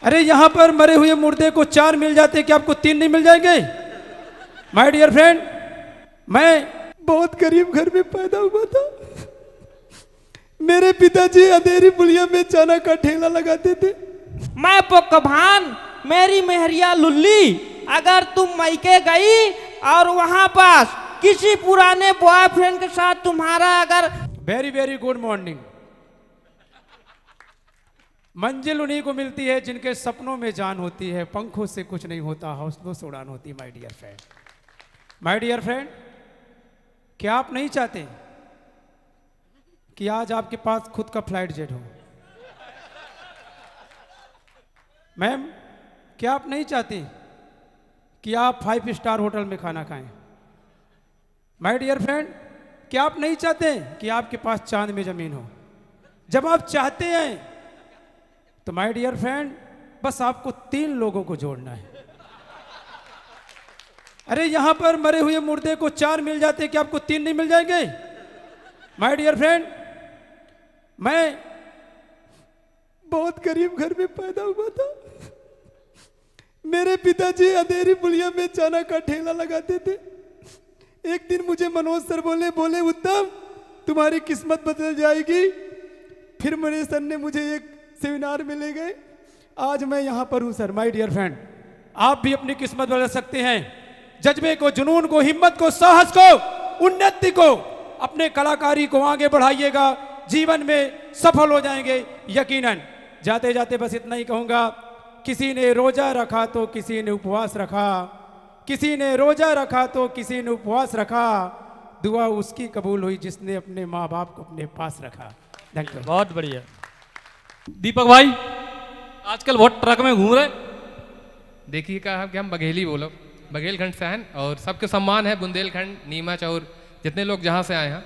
अरे यहाँ पर मरे हुए मुर्दे को 4 मिल जाते, क्या आपको 3 नहीं मिल जाएंगे? माय डियर फ्रेंड, मैं बहुत गरीब घर में पैदा हुआ था। मेरे पिताजी अंधेरी पुलिया में चना का ठेला लगाते थे। मैं पोकभान, मेरी मेहरिया लुल्ली, अगर तुम मैके गई और वहां पास किसी पुराने बॉयफ्रेंड के साथ तुम्हारा अगर वेरी वेरी गुड मॉर्निंग। मंजिल उन्हीं को मिलती है जिनके सपनों में जान होती है, पंखों से कुछ नहीं होता, हौसलों से उड़ान होती है। My dear friend, my dear friend, क्या आप नहीं चाहते कि आज आपके पास खुद का फ्लाइट जेट हो? मैम, क्या आप नहीं चाहती कि आप 5 स्टार होटल में खाना खाएं? माय डियर फ्रेंड, क्या आप नहीं चाहते कि आपके पास चांद में जमीन हो? जब आप चाहते हैं तो माय डियर फ्रेंड, बस आपको 3 लोगों को जोड़ना है। अरे यहाँ पर मरे हुए मुर्दे को 4 मिल जाते, क्या आपको 3 नहीं मिल जाएंगे? माय डियर फ्रेंड, मैं बहुत गरीब घर में पैदा हुआ था। मेरे पिताजी अंधेरी पुलिया में चना का ठेला लगाते थे। एक दिन मुझे मनोज सर बोले उत्तम, तुम्हारी किस्मत बदल जाएगी। फिर मेरे सर ने मुझे एक सेमिनार में ले गए। आज मैं यहाँ पर हूँ सर। माय डियर फ्रेंड, आप भी अपनी किस्मत बदल सकते हैं। जज्बे को, जुनून को, हिम्मत को, साहस को, उन्नति को, अपने कलाकारी को आगे बढ़ाइएगा, जीवन में सफल हो जाएंगे यकीनन। जाते जाते बस इतना ही कहूँगा, किसी ने रोजा रखा तो किसी ने उपवास रखा, किसी ने रोजा रखा तो किसी ने उपवास रखा, दुआ उसकी कबूल हुई जिसने अपने माँ बाप को अपने पास रखा। Thank you. बहुत बढ़िया। दीपक भाई, आजकल बहुत ट्रक में घूम रहे। देखिए कहा कि हम बघेली बोलो, बघेलखंड से हैं और सबके सम्मान है, बुंदेलखंड, नीमच और जितने लोग जहाँ से आए हैं।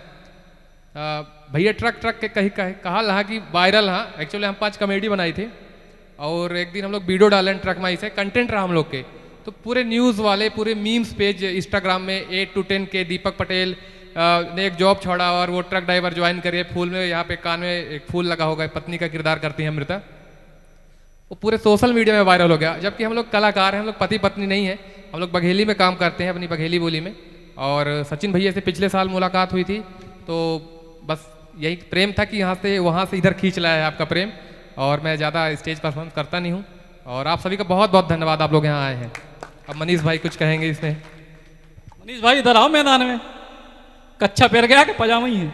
भैया ट्रक के कहीं कहा रहा कि वायरल। हाँ, एक्चुअली हम 5 कॉमेडी बनाई थी और एक दिन हम लोग वीडियो डाले ट्रक में से, कंटेंट रहा हम लोग के, तो पूरे न्यूज़ वाले, पूरे मीम्स पेज इंस्टाग्राम में 8 to 10 के दीपक पटेल ने एक जॉब छोड़ा और वो ट्रक ड्राइवर ज्वाइन करिए, फूल में यहाँ पे कान में एक फूल लगा होगा, पत्नी का किरदार करती है अमृता। वो पूरे सोशल मीडिया में वायरल हो गया, जबकि हम लोग कलाकार हैं, हम लोग पति पत्नी नहीं है, हम लोग बघेली में काम करते हैं, अपनी बघेली बोली में। और सचिन भैया से पिछले साल मुलाकात हुई थी, तो बस यही प्रेम था कि यहाँ से वहाँ से इधर खींच लाया है आपका प्रेम। और मैं ज़्यादा स्टेज परफॉर्मेंस करता नहीं हूँ और आप सभी का बहुत बहुत धन्यवाद, आप लोग यहाँ आए हैं। अब मनीष भाई कुछ कहेंगे इसमें। मनीष भाई इधर आओ मैदान में। कच्छा पहन गया कि पजामा ही है?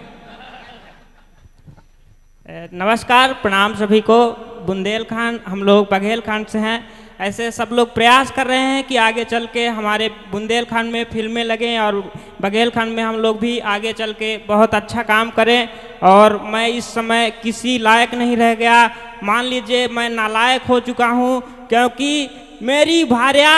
नमस्कार, प्रणाम सभी को। बुंदेलखंड, हम लोग बघेलखंड से हैं। ऐसे सब लोग प्रयास कर रहे हैं कि आगे चल के हमारे बुंदेलखंड में फिल्में लगें और बघेलखंड में हम लोग भी आगे चल के बहुत अच्छा काम करें। और मैं इस समय किसी लायक नहीं रह गया, मान लीजिए मैं नालायक हो चुका हूँ, क्योंकि मेरी भार्या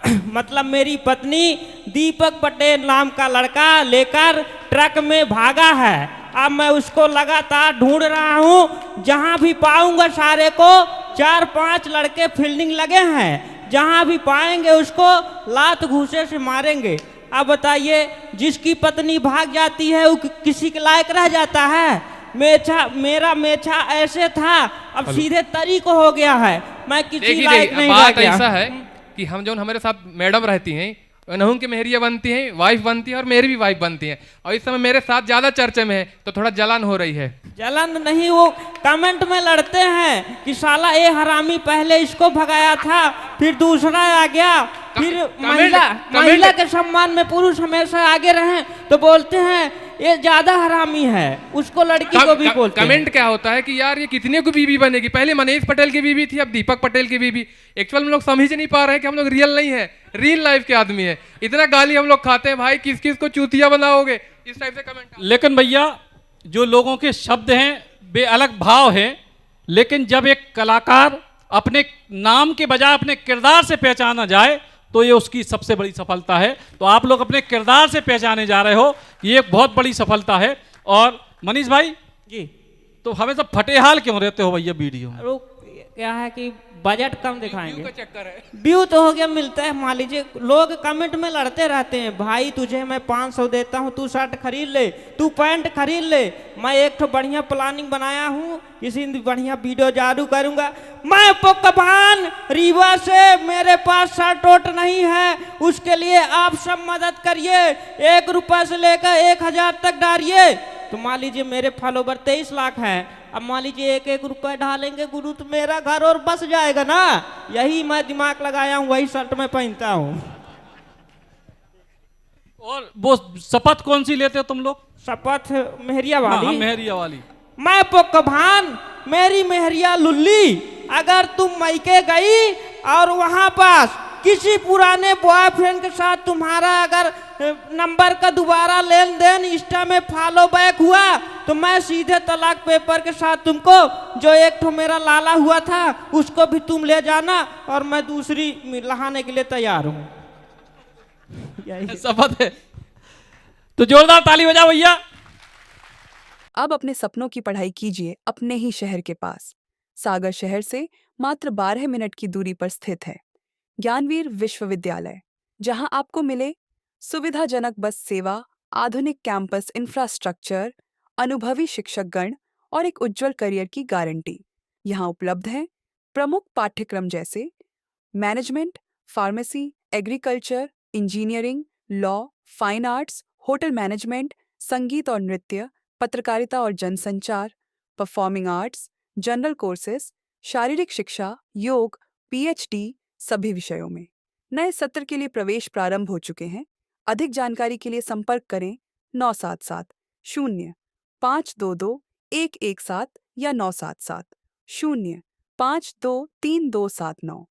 मतलब मेरी पत्नी दीपक पटेल नाम का लड़का लेकर ट्रक में भागा है। अब मैं उसको लगातार ढूंढ रहा हूँ, जहाँ भी पाऊंगा सारे को 4-5 लड़के फील्डिंग लगे हैं, जहाँ भी पाएंगे उसको लात घूसे से मारेंगे। अब बताइए, जिसकी पत्नी भाग जाती है वो किसी के लायक रह जाता है? मेरा मेछा ऐसे था, अब सीधे तरी को हो गया है, मैं किसी लायक नहीं रह गया। ऐसा है कि हम जो हमारे साथ मैडम रहती हैं, उन्हों की मेहरिया बनती हैं, वाइफ बनती है और मेरी भी वाइफ बनती है, और इस समय मेरे साथ ज्यादा चर्चे में है, तो थोड़ा जलन हो रही है। जलन नहीं, वो कमेंट में लड़ते हैं कि साला ये हरामी पहले इसको भगाया था, फिर दूसरा आ गया, फिर महिला के सम्मान में पुरुष हमेशा आगे रहे, तो बोलते हैं ये ज्यादा हरामी है, उसको लड़की को भी बोलते हैं। कमेंट क्या होता है कि यार ये कितने को बीवी बनेगी, पहले मनीष पटेल की बीवी थी, अब दीपक पटेल की बीवी। एक्चुअल में लोग समझ नहीं पा रहे हैं कि हम लोग रियल नहीं है, रियल लाइफ के आदमी है। इतना गाली हम लोग खाते हैं, भाई किस किस को चूतिया बनाओगे, इस टाइप से कमेंट। लेकिन भैया जो लोगों के शब्द हैं वे अलग भाव है, लेकिन जब एक कलाकार अपने नाम के बजाय अपने किरदार से पहचाना जाए तो ये उसकी सबसे बड़ी सफलता है। तो आप लोग अपने किरदार से पहचाने जा रहे हो, ये एक बहुत बड़ी सफलता है। और मनीष भाई जी, तो हमेशा फटेहाल क्यों रहते हो भैया वीडियो में? क्या है कि बजट कम दिखाएंगे। चक्कर है। व्यू तो हो गया, मिलता है। मान लीजिए लोग कमेंट में लड़ते रहते हैं, भाई तुझे मैं 500 देता हूँ, तू शर्ट खरीद ले, तू पैंट खरीद ले। मैं एक तो बढ़िया प्लानिंग बनाया हूँ, किसी दिन बढ़िया वीडियो जादू करूंगा। मैं पकवान रीवा से, मेरे पास शर्ट वोट नहीं है, उसके लिए आप सब मदद करिए। 1 रुपये से लेकर 1000 तक डालिए। तो मान लीजिए मेरे फॉलोवर 23 लाख हैं, अब मान लीजिए 1-1 रुपए डालेंगे गुरु, तो मेरा घर और बस जाएगा ना। यही मैं दिमाग लगाया हूँ, वही शर्ट में पहनता हूँ। और वो शपथ कौन सी लेते हो तुम लोग? शपथ मेहरिया वाली। हाँ, मेहरिया वाली। मैं पकवान, मेरी मेहरिया लुल्ली, अगर तुम मैके गई और वहां पास किसी पुराने बॉयफ्रेंड के साथ तुम्हारा अगर नंबर का दोबारा लेन देन इंस्टा में फॉलो बैक हुआ, तो मैं सीधे तलाक पेपर के साथ तुमको, जो एक तो मेरा लाला हुआ था उसको भी तुम ले जाना, और मैं दूसरी लहाने के लिए तैयार हूँ। शपथ है। तो जोरदार ताली बजाओ भैया। अब अपने सपनों की पढ़ाई कीजिए अपने ही शहर के पास। सागर शहर से मात्र 12 मिनट की दूरी पर स्थित है ज्ञानवीर विश्वविद्यालय, जहां आपको मिले सुविधाजनक बस सेवा, आधुनिक कैंपस इंफ्रास्ट्रक्चर, अनुभवी शिक्षकगण और एक उज्जवल करियर की गारंटी। यहाँ उपलब्ध हैं प्रमुख पाठ्यक्रम जैसे management, pharmacy, agriculture, engineering, law, fine arts, hotel management, संगीत और नृत्य, पत्रकारिता और जनसंचार, परफॉर्मिंग आर्ट्स, जनरल कोर्सेज, शारीरिक शिक्षा, योग, पीएचडी सभी विषयों में। नए सत्र के लिए प्रवेश प्रारंभ हो चुके हैं। अधिक जानकारी के लिए संपर्क करें 977 0 522 117 या 977 0 523 279।